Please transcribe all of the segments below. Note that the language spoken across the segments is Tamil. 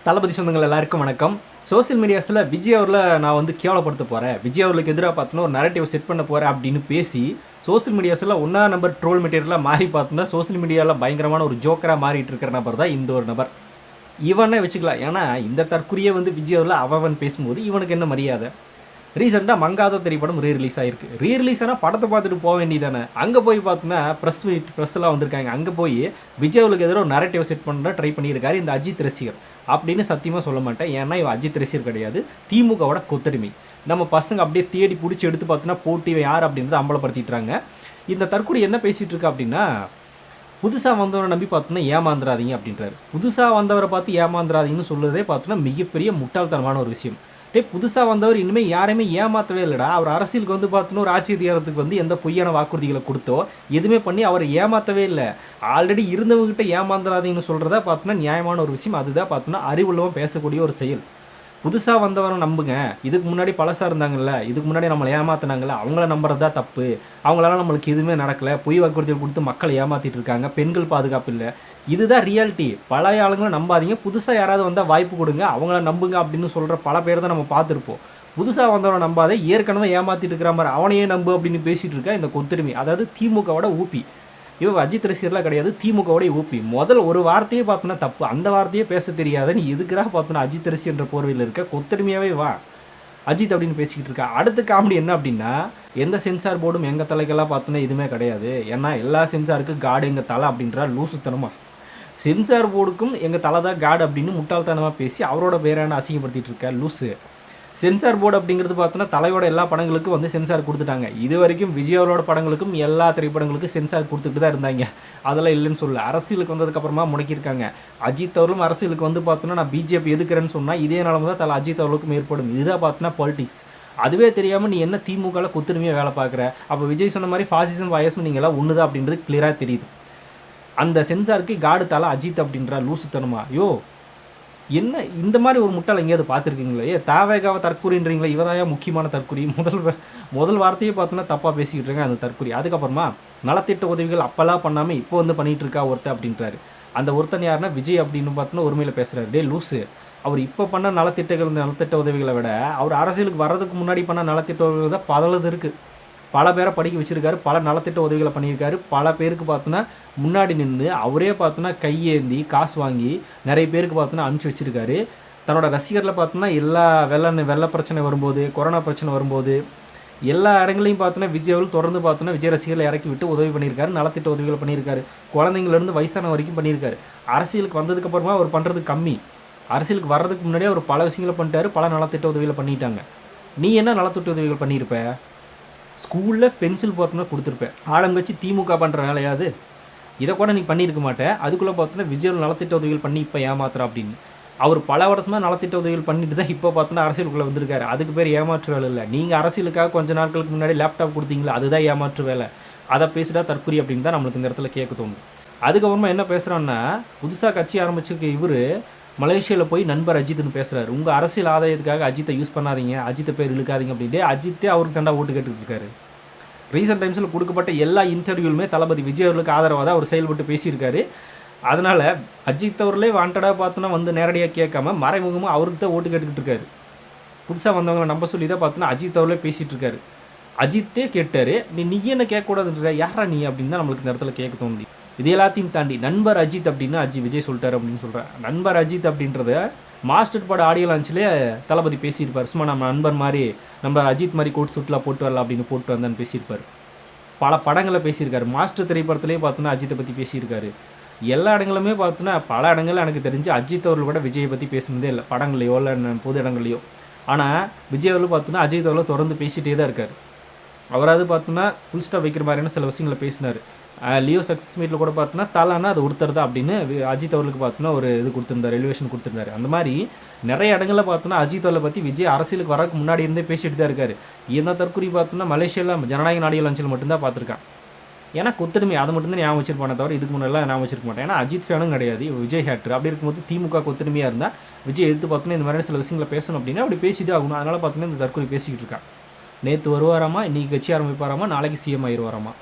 தளபதி சொந்தங்கள் எல்லாருக்கும் வணக்கம். சோசியல் மீடியாஸில் விஜய் அவரில் நான் வந்து கேவலப்படுத்த போகிறேன், விஜய் அவர்களுக்கு எதிராக பார்த்தோன்னா ஒரு நரேட்டிவ் செட் பண்ண போகிறேன் அப்படின்னு பேசி சோசியல் மீடியாஸில் ஒன்றா நம்பர் ட்ரோல் மெட்டீரியலாக மாறி பார்த்தோன்னா சோசியல் மீடியாவில் பயங்கரமான ஒரு ஜோக்கராக மாறிட்டு இருக்கிற நபர் தான் இந்த ஒரு நபர். இவனே வச்சுக்கலாம். ஏன்னா இந்த தற்குறியை வந்து விஜய் அவரில் அவன் பேசும்போது இவனுக்கு என்ன மரியாதை? ரீசெண்டாக மங்காதோ திரைப்படம் ரீரிலீஸ் ஆகிருக்கு. ரீரிலீஸ் ஆனால் படத்தை பார்த்துட்டு போக வேண்டியதானே. அங்கே போய் பார்த்தோன்னா ப்ரெஸ்லாம் வந்திருக்காங்க. அங்கே போய் விஜய் அவர்களுக்கு எதிராக ஒரு நரேட்டிவ் செட் பண்ணுற ட்ரை பண்ணியிருக்காரு இந்த அஜித் ரசிகர் அப்படின்னு சத்தியமாக சொல்ல மாட்டேன். ஏன்னா இவன் அஜித் ரசிகர் கிடையாது, திமுகவோட கொத்தடிமை. நம்ம பசங்க அப்படியே தேடி பிடிச்சி எடுத்து பார்த்தோன்னா போட்டி யார் அப்படின்றத அம்பலப்படுத்திட்டுறாங்க. இந்த தற்கொலை என்ன பேசிகிட்டு இருக்கா அப்படின்னா, புதுசாக வந்தவரை நம்பி பார்த்தோன்னா ஏமாந்துடாதீங்க அப்படின்றாரு. புதுசாக வந்தவரை பார்த்து ஏமாந்துடாதீங்கன்னு சொல்லுறதே பார்த்தோன்னா மிகப்பெரிய முட்டாள்தனமான ஒரு விஷயம். புதுசாக வந்தவர் இனிமேல் யாரையுமே ஏமாற்றவே இல்லைடா. அவர் அரசியலுக்கு வந்து பார்த்தோன்னா ஒரு ஆட்சி அதிகாரத்துக்கு வந்து எந்த பொய்யான வாக்குறுதிகளை கொடுத்தோ எதுவுமே பண்ணி அவரை ஏமாற்றவே இல்லை. ஆல்ரெடி இருந்தவங்ககிட்ட ஏமாந்துடாதீங்கன்னு சொல்கிறதா பார்த்தோன்னா நியாயமான ஒரு விஷயம். அதுதான் பார்த்தோன்னா அறிவுள்ளவன் பேசக்கூடிய ஒரு செயல். புதுசாக வந்தவரை நம்புங்க. இதுக்கு முன்னாடி பழசாக இருந்தாங்கல்ல, இதுக்கு முன்னாடி நம்மளை ஏமாற்றினாங்கல்ல, அவங்கள நம்புறதா தப்பு. அவங்களால நம்மளுக்கு எதுவுமே நடக்கலை, பொய் வாக்குறுதிகள் கொடுத்து மக்களை ஏமாற்றிட்டு இருக்காங்க, பெண்கள் பாதுகாப்பு இல்லை. இதுதான் ரியாலிட்டி. பழைய ஆளுங்களை நம்பாதீங்க, புதுசாக யாராவது வந்தால் வாய்ப்பு கொடுங்க, அவங்கள நம்புங்க அப்படின்னு சொல்கிற பல பேர் தான் நம்ம பார்த்துருப்போம். புதுசாக வந்தவரை நம்பாதே, ஏற்கனவே ஏமாற்றிட்டு இருக்கிற மாதிரி அவனையே நம்பு அப்படின்னு பேசிகிட்டு இருக்கா இந்த கொத்தடிமை. அதாவது திமுகவோட ஊபி. இவன் அஜித் ரசிகர்லாம் கிடையாது, திமுகவோடைய ஊபி. முதல் ஒரு வார்த்தையே பார்த்தோன்னா தப்பு, அந்த வார்த்தையே பேச தெரியாத நீ எதுக்குறாக பார்த்தோன்னா அஜித் ரசிகன்ற போர்வையில் இருக்க, கொத்தடிமையாகவே வா அஜித் அப்படின்னு பேசிக்கிட்டு இருக்கா. அடுத்த காமெடி என்ன அப்படின்னா, எந்த சென்சார் போர்டும் எங்கள் தலைக்கெல்லாம் பார்த்தோன்னா எதுவுமே கிடையாது, ஏன்னா எல்லா சென்சாருக்கும் காடு எங்கள் தலை அப்படின்றா லூசுத்தனமா. சென்சார் போர்டுக்கும் எங்கள் தலை தான் காடு அப்படின்னு முட்டாள்தனமாக பேசி அவரோட பேரான அசிங்கப்படுத்திட்டு இருக்க லூஸு. சென்சார் போர்டு அப்படிங்கிறது பார்த்தோன்னா தலையோட எல்லா படங்களுக்கும் வந்து சென்சார் கொடுத்துட்டாங்க. இது வரைக்கும் விஜய் அவரோட படங்களுக்கும் எல்லா திரைப்படங்களுக்கும் சென்சார் கொடுத்துட்டு தான் இருந்தாங்க. அதெல்லாம் இல்லைன்னு சொல்ல. அரசியலுக்கு வந்ததுக்கப்புறமா முடக்கியிருக்காங்க. அஜித் அவர்களும் அரசியலுக்கு வந்து பார்த்தோன்னா நான் பிஜேபி எதுக்குறேன்னு சொன்னால் இதே நிலமை தான் தலை அஜித் அவர்களுக்கும் ஏற்படும். இதுதான் பார்த்தோன்னா பாலிடிக்ஸ். அதுவே தெரியாமல் நீ என்ன திமுகவில் கொத்தடிமையாக வேலை பார்க்குற. அப்போ விஜய் சொன்ன மாதிரி ஃபாசிசம் வயசும் நீங்களாம் ஒன்று தான் அப்படின்றது கிளியராக தெரியுது. அந்த சென்சாருக்கு காடு தலை அஜித் அப்படின்றா லூசுத்தனமா. யோ என்ன இந்த மாதிரி ஒரு முட்டாள் எங்கேயாவது பார்த்துருக்கீங்களே? தாவேகாவை தற்கொலைன்றீங்களே, இவதாயா முக்கியமான தற்கொலை. முதல் வார்த்தையே பார்த்தோன்னா தப்பாக பேசிக்கிட்டு இருக்காங்க அந்த தற்கொலை. அதுக்கப்புறமா நலத்திட்ட உதவிகள் அப்போல்லாம் பண்ணாமல் இப்போ வந்து பண்ணிகிட்டு இருக்கா ஒருத்தர் அப்படின்றாரு. அந்த ஒருத்தன் யாருன்னா விஜய் அப்படின்னு பார்த்தோன்னா ஒருமையில் பேசுகிறாரு. டே லூஸு, அவர் இப்போ பண்ண நலத்திட்ட உதவிகளை விட அவர் அரசியலுக்கு வர்றதுக்கு முன்னாடி பண்ண நலத்திட்ட உதவிகள் தான் பலது இருக்குது. பல பேரை படிக்க வச்சுருக்காரு, பல நலத்திட்ட உதவிகளை பண்ணியிருக்காரு. பல பேருக்கு பார்த்தோன்னா முன்னாடி நின்று அவரே பார்த்தோன்னா கையேந்தி காசு வாங்கி நிறைய பேருக்கு பார்த்தோன்னா அனுப்பிச்சி வச்சுருக்காரு. தன்னோட ரசிகரில் பார்த்தோன்னா எல்லா வெள்ள பிரச்சனை வரும்போது, கொரோனா பிரச்சனை வரும்போது எல்லா இடங்களையும் பார்த்தோன்னா விஜய் அவர்கள் தொடர்ந்து பார்த்தோன்னா விஜய் ரசிகர்களை இறக்கி விட்டு உதவி பண்ணியிருக்காரு, நலத்திட்ட உதவிகளை பண்ணியிருக்காரு. குழந்தைங்கள்லேருந்து வயசான வரைக்கும் பண்ணியிருக்காரு. அரசியலுக்கு வந்ததுக்கப்புறமா அவர் பண்ணுறது கம்மி. அரசியலுக்கு வர்றதுக்கு முன்னாடியே அவர் பல விஷயங்களை பண்ணிட்டாரு, பல நலத்திட்ட உதவிகளை பண்ணிட்டாங்க. நீ என்ன நலத்திட்ட உதவிகள் பண்ணியிருப்ப? ஸ்கூலில் பென்சில் பார்த்தோன்னா கொடுத்துருப்பேன். ஆழம் கட்சி திமுக பண்ணுற வேலையாது இதை கூட நீ பண்ணியிருக்க மாட்டேன். அதுக்குள்ளே பார்த்தோன்னா விஜய் நலத்திட்ட உதவிகள் பண்ணி இப்போ ஏமாத்துறா அப்படின்னு. அவர் பல வருஷமாக நலத்திட்ட உதவிகள் பண்ணிட்டு தான் இப்போ பார்த்தோன்னா அரசியலுக்குள்ளே வந்திருக்காரு. அதுக்கு பேர் ஏமாற்று வேலை இல்லை. நீங்கள் அரசியலுக்காக கொஞ்சம் நாட்களுக்கு முன்னாடி லேப்டாப் கொடுத்தீங்களா, அதுதான் ஏமாற்று வேலை. அதை பேசிட்டா தற்கொலை அப்படின்னு தான் நம்மளுக்கு இந்த இடத்துல கேட்க தோணும். அதுக்கப்புறமா என்ன பேசுகிறான்னா, புதுசாக கட்சி ஆரம்பிச்சிருக்க இவர் மலேசியாவில் போய் நண்பர் அஜித்னு பேசுகிறாரு. உங்கள் அரசியல் ஆதாயத்துக்காக அஜித்தை யூஸ் பண்ணாதீங்க, அஜித்தை பேர் இழுக்காதீங்க அப்படின்ட்டு அஜித்தே அவருக்கு தண்டா ஓட்டு கேட்டுக்கிட்டு இருக்காரு. ரீசெண்ட் டைம்ஸில் கொடுக்கப்பட்ட எல்லா இன்டர்வியூலுமே தளபதி விஜய் அவர்களுக்கு ஆதரவாக தான் அவர் செயல்பட்டு பேசியிருக்காரு. அதனால் அஜித் அவர்களே வாண்டடாக பார்த்தோன்னா வந்து நேரடியாக கேட்காம மறைமுகமாக அவருக்கு தான் ஓட்டு கேட்டுக்கிட்டு இருக்காரு. புதுசாக வந்தவங்களை நம்ப சொல்லி தான் பார்த்தோன்னா அஜித் அவர்களே பேசிகிட்டு இருக்காரு. அஜித்தே கேட்டார், நீ என்ன கேட்கக்கூடாதுன்ற, யாரா நீ அப்படின்னு தான் நம்மளுக்கு இந்த இடத்துல கேட்க தோணுது. இது எல்லாத்தையும் தாண்டி நண்பர் அஜித் அப்படின்னு விஜய் சொல்லிட்டார் அப்படின்னு சொல்கிறேன். நண்பர் அஜித் அப்படின்றத மாஸ்டர் பட ஆடியோ லான்ச்சிலே தளபதி பேசியிருப்பார். சும்மா நம்ம நண்பர் மாதிரி நம்ம அஜித் மாதிரி கோட் சுட்டுலாம் போட்டு வரலாம் அப்படின்னு போட்டு வந்தான்னு பேசியிருப்பார். பல படங்களை பேசியிருக்காரு. மாஸ்டர் திரைப்படத்திலே பார்த்தோன்னா அஜித்தை பற்றி பேசியிருக்காரு. எல்லா இடங்களுமே பார்த்தோன்னா பல இடங்கள் எனக்கு தெரிஞ்சு அஜித் அவர்கள் கூட விஜயை பற்றி பேசுனதே இல்லை, படங்கள்லையோ இல்லை பொது இடங்கள்லையோ. ஆனால் விஜய் அவர்கள் பார்த்தோன்னா அஜித் அவர்கள் தொடர்ந்து பேசிகிட்டே தான் இருக்கார். அவராது பார்த்தோன்னா ஃபுல் ஸ்டாப் வைக்கிற மாதிரியான சில விஷயங்களை பேசினார். லியோ சக்ஸஸ் மீட்டில் கூட பார்த்தோன்னா தலைன்னா அது ஒருத்தர் தான் அப்படின்னு அஜித் அவர்களுக்கு பார்த்தோன்னா ஒரு இது கொடுத்துருந்தார், எலிவேஷன் கொடுத்துருந்தாரு. அந்த மாதிரி நிறைய இடங்களில் பார்த்தோன்னா அஜித் அவர்களை பற்றி விஜய் அரசியலுக்கு வரக்கு முன்னாடி இருந்தே பேசிட்டு தான் இருக்காரு. இந்த தற்கொலை பார்த்தோன்னா மலேசியாவில் ஜனநாயக நாடியல் லஞ்சில் மட்டும்தான் பார்த்துருக்கான். ஏன்னா கொத்தடிமை அதை மட்டும்தான் ஞாபகம் வச்சிருப்பானே தவிர இதுக்கு முன்னெல்லாம் ஞாபகம் வச்சிருக்க மாட்டேன். ஏன்னா அஜித் ஃபேனும் கிடையாது, விஜய் ஹேட்ரு. அப்படி இருக்கும்போது திமுக கொத்தடிமையாக இருந்தால் விஜய் எடுத்து பார்த்தோன்னா இந்த மாதிரியான சில விஷயங்களை பேசணும் அப்படின்னா அப்படி பேசிதான் ஆகணும். அதனால் பார்த்தோன்னா இந்த தற்கொலை பேசிக்கிட்டு இருக்கான். நேற்று வருவாராமா, இன்றைக்கி கட்சி ஆரம்பிப்பாராமா, நாளைக்கு சிஎம் ஆயிடுவாராமா.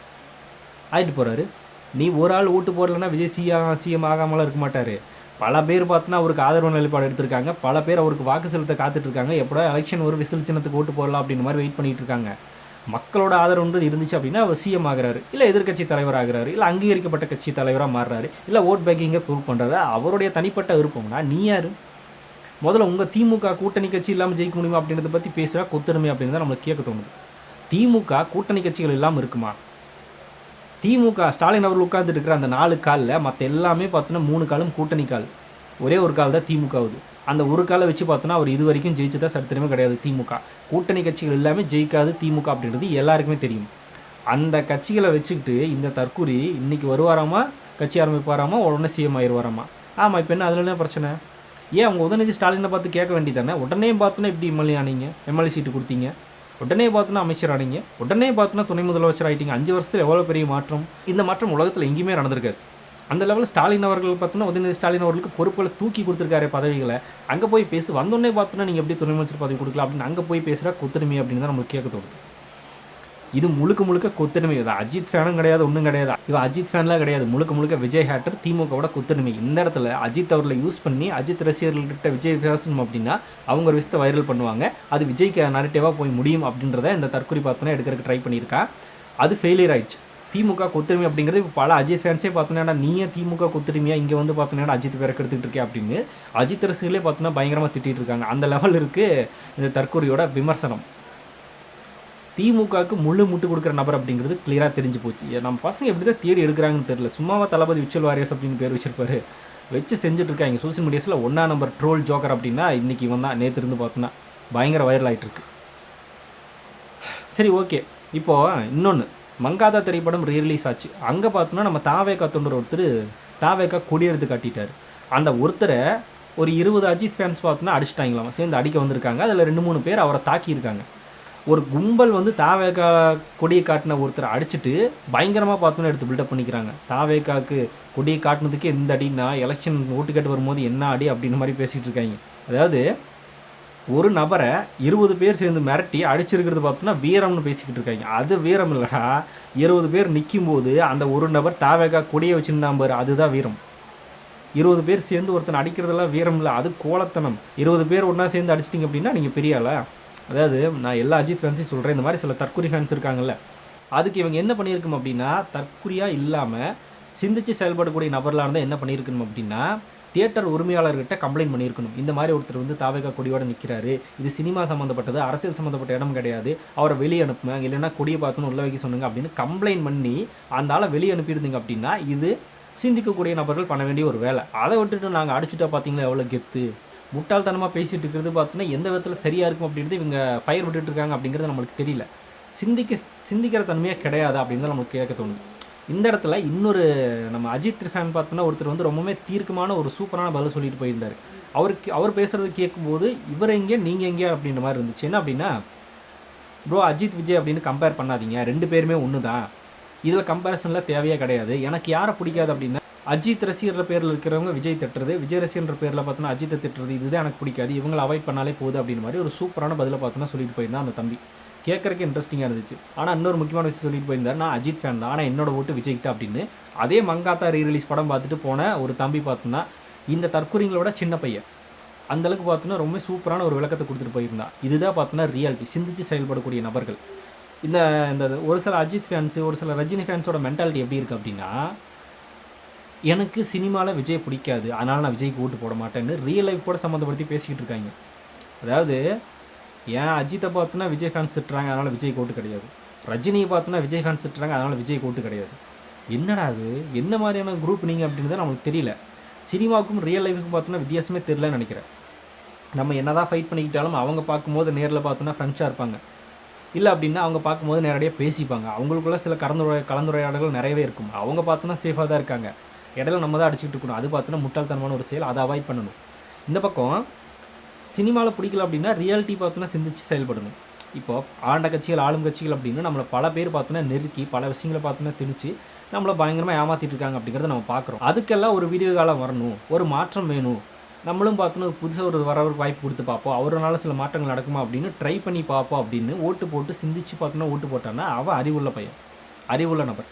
ஆகிட்டு போகிறாரு. நீ ஒரு ஆள் ஓட்டு போடலைன்னா விஜய் சிஎம் ஆகாமலாம் இருக்க மாட்டார். பல பேர் பார்த்தோன்னா அவருக்கு ஆதரவு நிலைப்பாடு எடுத்திருக்காங்க, பல பேர் அவருக்கு வாக்கு செலுத்த காத்துட்ருக்காங்க, எப்படா எலெக்ஷன் ஒரு விசில் சின்னத்துக்கு ஓட்டு போடலாம் அப்படின்ற மாதிரி வெயிட் பண்ணிகிட்டு இருக்காங்க. மக்களோட ஆதரவுன்றது இருந்துச்சு அப்படின்னா அவர் சிஎம் ஆகிறாரு, இல்லை எதிர்கட்சி தலைவர் ஆகிறாரு, இல்லை அங்கீகரிக்கப்பட்ட கட்சி தலைவராக மாறுறாரு, இல்லை ஓட் பேக்கிங்கை ப்ரூவ் பண்ணுறாரு. அவருடைய தனிப்பட்ட விருப்பம்னா நீ யார்? முதல்ல உங்கள் திமுக கூட்டணி கட்சி இல்லாமல் ஜெயிக்க முடியுமா அப்படின்றத பற்றி பேசுகிறா கொத்தருமை அப்படின்னு தான் நம்மளுக்கு கேட்க தோணுது. திமுக கூட்டணி கட்சிகள் இல்லாமல் இருக்குமா? திமுக ஸ்டாலின் அவர்கள் உட்கார்ந்துட்டு இருக்கிற அந்த 4 காலில் மற்ற எல்லாமே பார்த்தோன்னா 3 காலும் கூட்டணி கால், ஒரே ஒரு கால் தான் திமுக ஆகுது. அந்த ஒரு காலை வச்சு பார்த்தோன்னா அவர் இது வரைக்கும் ஜெயிச்சதா சரித்திரமே கிடையாது. திமுக கூட்டணி கட்சிகள் எல்லாமே ஜெயிக்காது திமுக அப்படின்றது எல்லாருக்குமே தெரியும். அந்த கட்சிகளை வச்சுக்கிட்டு இந்த தற்கூரி இன்றைக்கி வருவாராமா, கட்சி ஆரம்பிப்பாராமா, உடனே சிஎம் ஆயிடுவாராமா. ஆமாம், இப்போ என்ன அதில் என்ன பிரச்சனை? ஏன் அவங்க உதயநிதி ஸ்டாலினை பார்த்து கேட்க வேண்டியதானே? உடனே பார்த்தோன்னா இப்படி எம்எல்ஏ ஆனீங்க, எம்எல்ஏ சீட்டு கொடுத்தீங்க, உடனே பார்த்தோன்னா அமைச்சர் ஆனீங்க, உடனே பார்த்தோன்னா துணை முதலமைச்சர் ஆகிட்டீங்க. 5 வருஷத்தில் எவ்வளோ பெரிய மாற்றம்! இந்த மாற்றம் உலகத்தில் எங்கேயுமே நடந்திருக்காது. அந்த லெவலில் ஸ்டாலின் அவர்கள் பார்த்தோன்னா உதயநிதி ஸ்டாலின் அவர்களுக்கு பொறுப்புகளை தூக்கி கொடுத்துருக்காரு, பதவிகளை. அங்கே போய் பேசு, வந்தோடனே பார்த்தோன்னா நீங்கள் எப்படி துணை அமைச்சர் பதவி கொடுக்கலாம் அப்படின்னு அங்கே போய் பேசுகிறா கொத்தடிமை அப்படின்னு தான் நம்மளுக்கு கேட்க தோணுது. இது முழுக்க முழுக்க கொத்தடிமை. இது அஜித் ஃபேனும் கிடையாது, ஒன்றும் கிடையாது. இவன் அஜித் ஃபேன்லாம் கிடையாது, முழுக்க முழுக்க விஜய் ஹேட்டர், திமுகவோட கொத்தடிமை. இந்த இடத்துல அஜித் அவர்களை யூஸ் பண்ணி அஜித் ரசிகர்கள்கிட்ட விஜய் பேசணும் அப்படின்னா அவங்க ஒரு விஷயத்தை வைரல் பண்ணுவாங்க, அது விஜய்க்கு நரேட்டிவாக போய் முடியும் அப்படின்றத இந்த தற்கொலை பார்த்தோன்னா எடுக்கிறதுக்கு ட்ரை பண்ணியிருக்கா. அது ஃபெயிலியர் ஆயிடுச்சு. திமுக கொத்தடிமை அப்படிங்கிறது இப்போ பல அஜித் ஃபேன்ஸே பார்த்தோன்னா நீயே திமுக கொத்தடிமையா, இங்கே வந்து பார்த்தோன்னா அஜித் பேரை எடுத்துகிட்டு இருக்கே அப்படின்னு அஜித் ரசிகர்களே பார்த்தோன்னா பயங்கரமாக திட்டிகிட்டு இருக்காங்க. அந்த லெவல் இருக்குது இந்த தற்கொலையோட விமர்சனம். திமுகவுக்கு முழு முட்டு கொடுக்குற நபர் அப்படிங்கிறது கிளியராக தெரிஞ்சு போச்சு. நம்ம பசங்க எப்படி தான் தேடி எடுக்கிறாங்கன்னு தெரியல. சும்மாவா தளபதி விச்சுவல் வாரியர்ஸ் அப்படின்னு பேர் வச்சிருப்பாரு, வச்சு செஞ்சுட்டு இருக்காங்க. சோசியல் மீடியாஸில் 1ஆம் நம்பர் ட்ரோல் ஜோக்கர் அப்படின்னா இன்றைக்கி இவன் தான். நேற்று இருந்து பார்த்தோன்னா பயங்கர வைரல் ஆகிட்டு இருக்கு. சரி, ஓகே. இப்போது இன்னொன்று, மங்காதா திரைப்படம் ரீரிலீஸ் ஆச்சு. அங்கே பார்த்தோன்னா நம்ம தாவேக்கா தொண்டர் ஒருத்தர் தாவேக்கா கொடியெடுத்து காட்டிட்டார். அந்த ஒருத்தரை ஒரு 20 அஜித் ஃபேன்ஸ் பார்த்தோன்னா அடிச்சிட்டாங்களாம், சேர்ந்து அடிக்க வந்திருக்காங்க. அதில் 2-3 பேர் அவரை தாக்கியிருக்காங்க. ஒரு கும்பல் வந்து தாவேக்கா கொடியை காட்டின ஒருத்தரை அடிச்சுட்டு பயங்கரமாக பார்த்தோன்னா எடுத்து பில்டப் பண்ணிக்கிறாங்க. தாவேக்காவுக்கு கொடியை காட்டினதுக்கு எந்த அடினா எலெக்ஷன் ஓட்டு கேட்டு வரும்போது என்ன அடி அப்படின்னு மாதிரி பேசிகிட்டு இருக்காங்க. அதாவது ஒரு நபரை 20 பேர் சேர்ந்து மிரட்டி அடிச்சிருக்கிறது பார்த்தோன்னா வீரம்னு பேசிக்கிட்டு இருக்காங்க. அது வீரம் இல்லைடா. 20 பேர் நிற்கும் போது அந்த ஒரு நபர் தாவேக்கா கொடியை வச்சுருந்தான் பாரு, அதுதான் வீரம். 20 பேர் சேர்ந்து ஒருத்தனை அடிக்கிறதெல்லாம் வீரம் இல்லை, அது கோலத்தனம். 20 பேர் ஒன்றா சேர்ந்து அடிச்சிட்டிங்க அப்படின்னா நீங்கள் பெரிய ஆளா? அதாவது நான் எல்லா அஜித் ஃபேன்ஸையும் சொல்கிறேன், இந்த மாதிரி சில தற்கொலை ஃபேன்ஸ் இருக்காங்கல்ல, அதுக்கு இவங்க என்ன பண்ணியிருக்கணும் அப்படின்னா, தற்கொலையாக இல்லாமல் சிந்திச்சு செயல்படக்கூடிய நபர்களாக இருந்தால் என்ன பண்ணியிருக்கணும் அப்படின்னா, தியேட்டர் உரிமையாளர்கிட்ட கம்ப்ளைண்ட் பண்ணியிருக்கணும். இந்த மாதிரி ஒருத்தர் வந்து தாவேக்கா கொடியோடு நிற்கிறாரு, இது சினிமா சம்மந்தப்பட்டது, அரசியல் சம்மந்தப்பட்ட இடம் கிடையாது, அவரை வெளியே அனுப்புங்க, இல்லைன்னா கொடியை பார்க்கணும் உள்ள வைக்க சொன்னுங்க அப்படின்னு கம்ப்ளைண்ட் பண்ணி அந்த ஆளை வெளியே அனுப்பியிருந்தீங்க அப்படின்னா இது சிந்திக்கக்கூடிய நபர்கள் பண்ண வேண்டிய ஒரு வேலை. அதை விட்டுட்டு நாங்கள் அடிச்சுட்டா பார்த்தீங்களா எவ்வளோ கெத்து, முட்டாள்தனமாக பேசிகிட்டு இருக்கிறது பார்த்தோன்னா எந்த விதத்தில் சரியாக இருக்கும் அப்படின்றது இவங்க ஃபயர் விட்டுட்டுருக்காங்க அப்படிங்கிறது நம்மளுக்கு தெரியல. சிந்திக்கிற தன்மையாக கிடையாது அப்படின்னு தான் நம்மளுக்கு கேட்க தோணுது. இந்த இடத்துல இன்னொரு நம்ம அஜித் ஃபேன் பார்த்தோன்னா ஒருத்தர் வந்து ரொம்பவே தீர்க்கமான ஒரு சூப்பரான பதில் சொல்லிட்டு போயிருந்தார். அவர் பேசுகிறது கேட்கும்போது இவர் எங்கே நீங்கள் எங்கே அப்படின்ற மாதிரி இருந்துச்சு. என்ன அப்படின்னா, ப்ரோ அஜித் விஜய் அப்படின்னு கம்பேர் பண்ணாதீங்க, 2 பேருமே ஒன்று தான், இதில் கம்பேரிசனில் தேவையே கிடையாது. எனக்கு யாரை பிடிக்காது அப்படின்னா அஜித் ரசிகர் பேரில் இருக்கிறவங்க விஜய் திட்டுறது, விஜய் ரசிகர் பேரில் பார்த்தோன்னா அஜித்தை திட்டுறது, இதுதான் எனக்கு பிடிக்காது, இவங்களை அவாய்ட் பண்ணாலே போகுது அப்படின்னு மாதிரி ஒரு சூப்பரான பதிலை பார்த்தோன்னா சொல்லிட்டு போயிருந்தான் அந்த தம்பி. கேட்குறக்கு இன்ட்ரெஸ்டிங்காக இருந்துச்சு. ஆனால் இன்னொரு முக்கியமான விஷயம் சொல்லிட்டு போயிருந்தார், நான் அஜித் ஃபேன் தான், ஆனால் என்னோட ஓட்டு விஜய்க்கு தான் அப்படின்னு. அதே மங்காத்தா ரீரிலீஸ் படம் பார்த்துட்டு போன ஒரு தம்பி பார்த்தோன்னா இந்த தற்கொலைங்களோட சின்ன பையன் அந்தளவுக்கு பார்த்தோன்னா ரொம்ப சூப்பரான ஒரு விளக்கத்தை கொடுத்துட்டு போயிருந்தான். இதுதான் பார்த்தோன்னா ரியாலிட்டி, சிந்திச்சு செயல்படக்கூடிய நபர்கள். இந்த ஒரு சில அஜித் ஃபேன்ஸு, ஒரு சில ரஜினி ஃபேன்ஸோட மென்டாலிட்டி எப்படி இருக்குது அப்படின்னா, எனக்கு சினிமாவில் விஜய் பிடிக்காது, அதனால் நான் விஜய்க்கு ஓட்டு போட மாட்டேன்னு ரியல் லைஃப் கூட சம்மந்தப்படுத்தி பேசிக்கிட்டு இருக்காங்க. அதாவது ஏன் அஜித்தை பார்த்தோன்னா விஜய் ஃபேன்ஸ் திட்டுறாங்க, அதனால் விஜய்க்கு ஓட்டு கிடையாது, ரஜினியை பார்த்தோன்னா விஜய் ஃபேன்ஸ் திட்டுறாங்க, அதனால் விஜய்க்கு ஓட்டு கிடையாது. என்னடா அது, என்ன மாதிரியான குரூப் நீங்கள் அப்படின்னு தான் நமக்கு தெரியல. சினிமாவுக்கும் ரியல் லைஃபுக்கும் பார்த்தோன்னா வித்தியாசமே தெரியலன்னு நினைக்கிறேன். நம்ம என்ன தான் ஃபைட் பண்ணிக்கிட்டாலும் அவங்க பார்க்கும்போது நேரில் பார்த்தோன்னா ஃப்ரெண்ட்ஸாக இருப்பாங்க, இல்லை அப்படின்னா அவங்க பார்க்கும்போது நேரடியாக பேசிப்பாங்க. அவங்களுக்குள்ள சில கலந்துரையாடல்கள் நிறையவே இருக்கும். அவங்க பார்த்தோன்னா சேஃபாக தான் இருக்காங்க, இடையில நம்ம தான் அடிச்சுக்கிட்டு இருக்கணும். அது பார்த்தோன்னா முட்டாள்தனமான ஒரு செயல், அதை அவாய்ட் பண்ணணும். இந்த பக்கம் சினிமாவில் பிடிக்கல அப்படின்னா ரியாலிட்டி பார்த்தோன்னா சிந்திச்சு செயல்படணும். இப்போது ஆண்ட கட்சிகள் ஆளும் கட்சிகள் அப்படின்னு நம்மளை பல பேர் பார்த்தோன்னா நெருக்கி பல விஷயங்களை பார்த்தோன்னா திணிச்சு நம்மளை பயங்கரமாக ஏமாற்றிட்டு இருக்காங்க அப்படிங்கிறத நம்ம பார்க்குறோம். அதுக்கெல்லாம் ஒரு வீடியோ காலம் வரணும், ஒரு மாற்றம் வேணும். நம்மளும் பார்த்தோன்னா புதுசாக ஒரு வரவருக்கு வாய்ப்பு கொடுத்து பார்ப்போம், அவரால் சில மாற்றங்கள் நடக்குமா அப்படின்னு ட்ரை பண்ணி பார்ப்போம் அப்படின்னு ஓட்டு போட்டு சிந்திச்சு பார்த்தோன்னா ஓட்டு போட்டான்னா அவன் அறிவுள்ள பையன், அறிவுள்ள நபர்.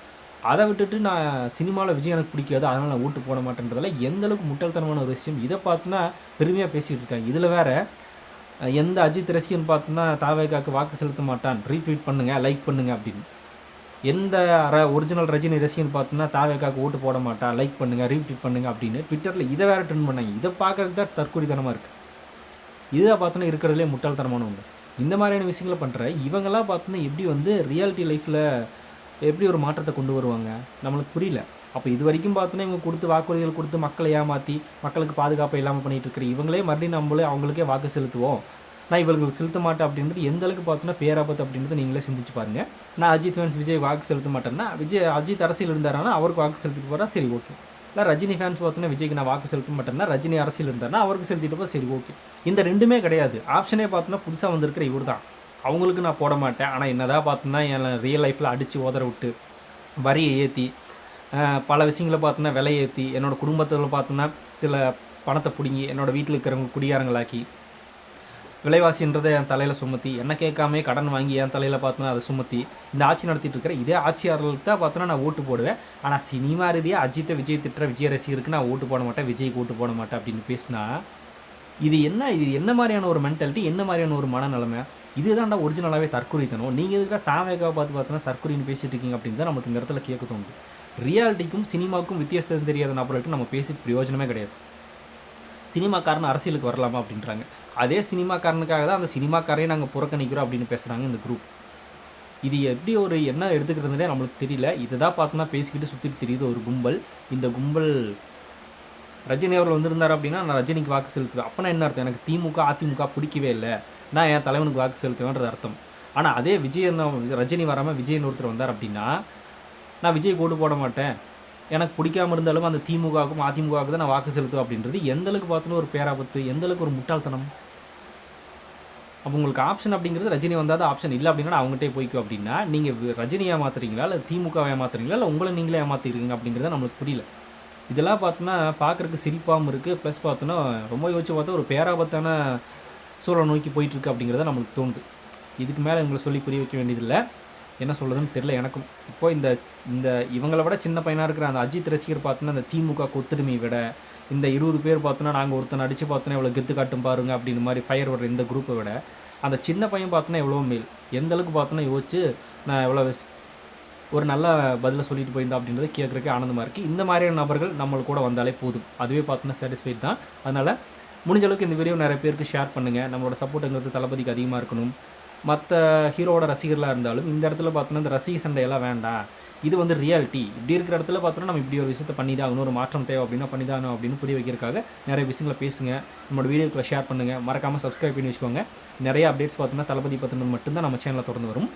அதை விட்டுட்டு நான் சினிமாவில் விஜய் எனக்கு பிடிக்காது அதனால் நான் ஓட்டு போட மாட்டேன்றதில் எந்தளவுக்கு முட்டாள்தனமான ஒரு விஷயம். இதை பார்த்துன்னா பெருமையாக பேசிகிட்டு இருக்காங்க. இதில் வேறு எந்த அஜித் ரசிகன் பார்த்தோன்னா தாவேகாக்கு வாக்கு செலுத்த மாட்டான், ரீட்வீட் பண்ணுங்கள், லைக் பண்ணுங்கள் அப்படின்னு. எந்த ஒரிஜினல் ரஜினி ரசிகன் பார்த்தோன்னா தாவேகாக்கு ஓட்டு போட மாட்டான், லைக் பண்ணுங்கள், ரீட்வீட் பண்ணுங்கள் அப்படின்னு ட்விட்டரில் இதை வேறு ட்ரெண்ட் பண்ணாங்க. இதை பார்க்கறதுக்கு தான் தற்கொலைத்தனமாக இருக்குது. இதை பார்த்தோன்னா இருக்கிறதுலே முட்டாள்தனமான ஒன்று. இந்த மாதிரியான விஷயங்களை பண்ணுற இவங்கெல்லாம் பார்த்தோன்னா எப்படி வந்து ரியாலிட்டி லைஃப்பில் எப்படி ஒரு மாற்றத்தை கொண்டு வருவாங்க நம்மளுக்கு புரியல. அப்போ இது வரைக்கும் பார்த்தோன்னா இவங்க கொடுத்து வாக்குறுதிகள் கொடுத்து மக்களை ஏமாற்றி மக்களுக்கு பாதுகாப்பை இல்லாமல் பண்ணிகிட்டு இருக்கிற இவங்களே மறுபடியும் நம்மளே அவங்களுக்கே வாக்கு செலுத்துவோம், நான் இவங்களுக்கு செலுத்த மாட்டேன் அப்படின்றது எந்த அளவுக்கு பார்த்தோன்னா பேராபத்து அப்படின்றது நீங்களே சிந்திச்சு பாருங்கள். நான் அஜித் ஃபேன்ஸ் விஜய் வாக்கு செலுத்த மாட்டேன்னா அஜித் அரசியல் இருந்தாருன்னா அவருக்கு வாக்கு செலுத்திட்டு போகிறா சரி ஓகே. இல்லை ரஜினி ஃபேன்ஸ் பார்த்தோன்னா விஜய்க்கு நான் வாக்கு செலுத்த மாட்டேன்னா ரஜினி அரசியல் இருந்தாருன்னா அவருக்கு செலுத்திட்டு போக சரி ஓகே. இந்த ரெண்டுமே கிடையாது. ஆப்ஷனே பார்த்தோன்னா புதுசாக வந்திருக்கிற இவர் தான். அவங்களுக்கு நான் போட மாட்டேன், ஆனால் என்னதான் பார்த்தோன்னா என் ரியல் லைஃப்பில் அடித்து உதற விட்டு வரியை ஏற்றி பல விஷயங்களை பார்த்தோன்னா விலை ஏற்றி என்னோடய குடும்பத்தில் பார்த்தோன்னா சில பணத்தை பிடுங்கி என்னோடய வீட்டில் இருக்கிறவங்க குடியாரங்களாக்கி விலைவாசின்றதை என் தலையில் சுமத்தி என்ன கேட்காமே கடன் வாங்கி என் தலையில் பார்த்தோன்னா அதை சுமத்தி இந்த ஆட்சி நடத்திட்டு இருக்கிற இதே ஆட்சியாளர்களுக்கு தான் பார்த்தோன்னா நான் ஓட்டு போடுவேன். ஆனால் சினிமா ரீதியாக அஜித்தை விஜய் திட்டுற விஜய் ரசிகருக்கு நான் ஓட்டு போட மாட்டேன், விஜய்க்கு ஓட்டு போட மாட்டேன் அப்படின்னு பேசினா இது என்ன மாதிரியான ஒரு மென்டாலிட்டி, என்ன மாதிரியான ஒரு மனநிலைமை? இதுதான்டா ஒரிஜினலாகவே தற்கொலைத்தனம். நீங்கள் எதுக்காக தாவேகாவை பார்த்தோன்னா தற்கொலைன்னு பேசிட்டு இருக்கீங்க அப்படின்னு தான் நமக்கு இந்த இடத்துல கேட்க தோணுது. ரியாலிட்டிக்கும் சினிமாவுக்கும் வித்தியாசம் தெரியாத நபர்களுக்கு நம்ம பேசி பிரயோஜனமே கிடையாது. சினிமாக்காரன் அரசியலுக்கு வரலாமா அப்படின்றாங்க. அதே சினிமாக்காரனுக்காக தான் அந்த சினிமாக்காரையை நாங்கள் புறக்கணிக்கிறோம் அப்படின்னு பேசுகிறாங்க இந்த குரூப். இது எப்படி ஒரு என்ன எடுத்துக்கிறதுனே நம்மளுக்கு தெரியல. இதை தான் பார்த்தோன்னா பேசிக்கிட்டு சுற்றிட்டு தெரியுது ஒரு கும்பல். இந்த கும்பல் ரஜினி அவர்கள் வந்திருந்தார் அப்படின்னா நான் ரஜினிக்கு வாக்கு செலுத்துவேன். அப்போனா என்ன அர்த்தம்? எனக்கு திமுக அதிமுக பிடிக்கவே இல்லை, நான் என் தலைவனுக்கு வாக்கு செலுத்துவேன்றது அர்த்தம். ஆனால் அதே ரஜினி வராமல் விஜயன் ஒருத்தர் வந்தார் அப்படின்னா நான் விஜய் ஓட்டு போட மாட்டேன், எனக்கு பிடிக்காமல் இருந்தாலும் அந்த திமுகவுக்கும் அதிமுகவுக்கு தான் நான் வாக்கு செலுத்துவேன் அப்படின்றது எந்தளவுக்கு பார்த்தோன்னா ஒரு பேராபத்து, எந்தளவுக்கு ஒரு முட்டாள்தனம். அப்போ உங்களுக்கு ஆப்ஷன் அப்படிங்கிறது ரஜினி வந்தால் தான் ஆப்ஷன், இல்லை அப்படின்னா அவங்ககிட்டே போய்க்கும் அப்படின்னா நீங்கள் ரஜினியை ஏமாத்துறீங்களா இல்லை திமுகவை ஏமாத்துறீங்களா இல்லை உங்களை நீங்களே ஏமாத்திருக்கீங்க அப்படிங்கிறத நம்மளுக்கு புரியல. இதெல்லாம் பார்த்தோன்னா பார்க்குறதுக்கு சிரிப்பாகவும் இருக்குது, ப்ளஸ் பார்த்தோன்னா ரொம்ப யோசிச்சு பார்த்தா ஒரு பேராபத்தான சூழலை நோக்கி போயிட்டுருக்கு அப்படிங்கிறத நம்மளுக்கு தோணுது. இதுக்கு மேலே இவங்களை சொல்லி புரிய வைக்க வேண்டியதில்லை, என்ன சொல்கிறதுன்னு தெரில எனக்கும். இப்போது இந்த இவங்களை விட சின்ன பையனாக இருக்கிற அந்த அஜித் ரசிகர் பார்த்தோன்னா அந்த திமுக கொத்துரிமை விட இந்த 20 பேர் பார்த்தோன்னா நாங்கள் ஒருத்தனை அடித்து பார்த்தோன்னா எவ்வளோ கெத்து காட்டும் பாருங்க அப்படின்னு மாதிரி ஃபயர் வர்ற இந்த குரூப்பை விட அந்த சின்ன பையன் பார்த்தோன்னா எவ்வளோ மேல், எந்தளவுக்கு பார்த்தோன்னா யோசிச்சு நான் எவ்வளோ ஒரு நல்ல பதிலை சொல்லிட்டு போயிருந்தா அப்படின்றது கேட்குறதுக்கு ஆனந்தமாக இருக்குது. இந்த மாதிரியான நபர்கள் நம்மளுக்கு கூட வந்தாலே போதும், அதுவே பார்த்தோன்னா சாட்டிஸ்ஃபைட் தான். அதனால் முடிஞ்ச அளவுக்கு இந்த வீடியோ நிறைய பேருக்கு ஷேர் பண்ணுங்கள். நம்மளோட சப்போர்ட்டுங்கிறது தளபதிக்கு அதிகமாக இருக்கணும். மற்ற ஹீரோவோட ரசிகர்களாக இருந்தாலும் இந்த இடத்துல பார்த்தோன்னா இந்த ரசிக சண்டையெல்லாம் வேண்டாம், இது வந்து ரியாலிட்டி. இப்படி இருக்கிற இடத்துல பார்த்தோன்னா நம்ம இப்படி ஒரு விஷயத்தை பண்ணி தான் ஆகணும், ஒரு மாற்றம் தேவை அப்படின்னா பண்ணி தான் ஆகணும் அப்படின்னு புரிய வைக்கிறதுக்காக நிறைய விஷயங்களை பேசுங்க. நம்மளோட வீடியோக்குள்ளே ஷேர் பண்ணுங்கள், மறக்காமல் சப்ஸ்கிரைப் பண்ணி வச்சுக்கோங்க. நிறைய அப்டேட்ஸ் பார்த்தோன்னா தளபதி பற்றினது மட்டும்தான் நம்ம சேனலில் தொடர்ந்து வரும்.